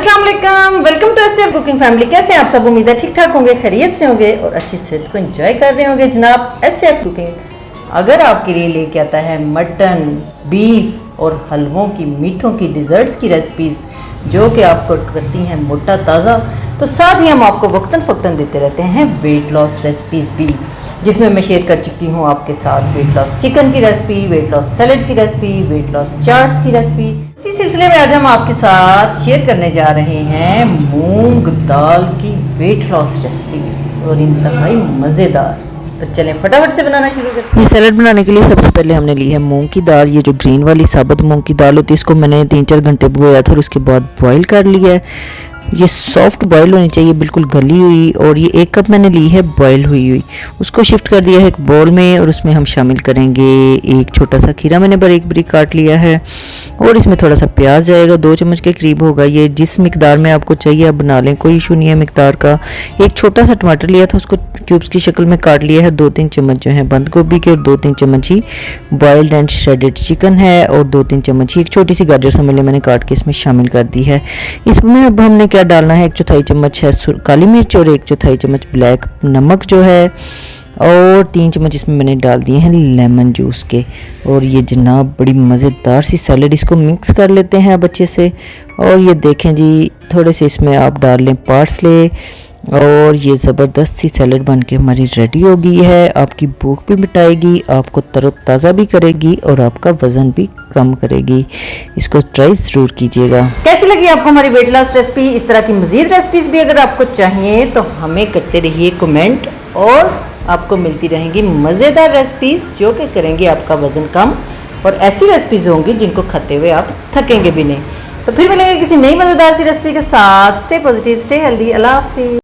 अस्सलाम वालेकुम, welcome to SF cooking family. कैसे हैं आप सब? उम्मीद है ठीक ठाक होंगे, खैरियत से होंगे और अच्छी सेहत को एंजॉय कर रहे होंगे। जनाब एसएफ कुकिंग अगर आपके लिए लेके आता है मटन, बीफ और हलवों की, मीठों की, डिज़र्ट्स की रेसिपीज़ जो कि आपको करती हैं मोटा ताज़ा, तो साथ ही हम आपको वक्तन फ़क्तन देते रहते हैं वेट लॉस रेसिपीज़ भी, जिसमें मैं शेयर कर चुकी हूँ आपके साथ वेट लॉस चिकन की रेसिपी, वेट लॉस सैलेड की रेसिपी, वेट लॉस चाट्स की रेसिपी। इसी सिलसिले में आज हम आपके साथ शेयर करने जा रहे हैं मूंग दाल की वेट लॉस रेसिपी और इंतहाई मज़ेदार। तो चलें फटाफट से बनाना शुरू करते हैं। ये सैलड बनाने के लिए सबसे पहले हमने ली है मूंग की दाल। ये जो ग्रीन वाली साबुत मूंग की दाल होती है, इसको मैंने 3-4 घंटे भिगोया था और उसके बाद बॉईल कर लिया है। ये सॉफ्ट बॉईल होनी चाहिए, बिल्कुल गली हुई। और ये 1 कप मैंने ली है बॉईल हुई। उसको शिफ्ट कर दिया है एक बाउल में और उसमें हम शामिल करेंगे एक छोटा सा खीरा मैंने बारीक बारीक काट लिया है और इसमें थोड़ा सा प्याज जाएगा, 2 चम्मच के करीब होगा। ये जिस मिकदार में आपको चाहिए आप बना लें, कोई इशू नहीं है मिकदार का। एक छोटा सा टमाटर लिया था, उसको क्यूब्स की शक्ल में काट लिया है। 2-3 चम्मच जो है बंद गोभी के और 2-3 चम्मच ही बॉइल्ड एंड श्रेडेड चिकन है और 2-3 चम्मच ही एक छोटी सी गाजर समझ लें मैंने काट के इसमें शामिल कर दी है। इसमें अब हमने क्या डालना है, 1/4 चम्मच है काली मिर्च और 1/4 चम्मच ब्लैक नमक जो है, और 3 चम्मच इसमें मैंने डाल दिए हैं लेमन जूस के। और ये जनाब बड़ी मज़ेदार सी सैलड, इसको मिक्स कर लेते हैं अब अच्छे से। और ये देखें जी, थोड़े से इसमें आप डाल लें पार्सले और ये ज़बरदस्त सी सैलड बन के हमारी रेडी हो गई है। आपकी भूख भी मिटाएगी, आपको तरोताज़ा भी करेगी और आपका वज़न भी कम करेगी। इसको ट्राई ज़रूर कीजिएगा। कैसी लगी आपको हमारी वेट लॉस रेसिपी? इस तरह की मज़ीद रेसिपीज़ भी अगर आपको चाहिए तो हमें करते रहिए कमेंट, और आपको मिलती रहेंगी मज़ेदार रेसिपीज़ जो कि करेंगी आपका वज़न कम, और ऐसी रेसिपीज़ होंगी जिनको खाते हुए आप थकेंगे भी नहीं। तो फिर मिलेंगे किसी नई मज़ेदार सी रेसिपी के साथ। Stay positive, stay healthy. अल्लाह हाफिज़।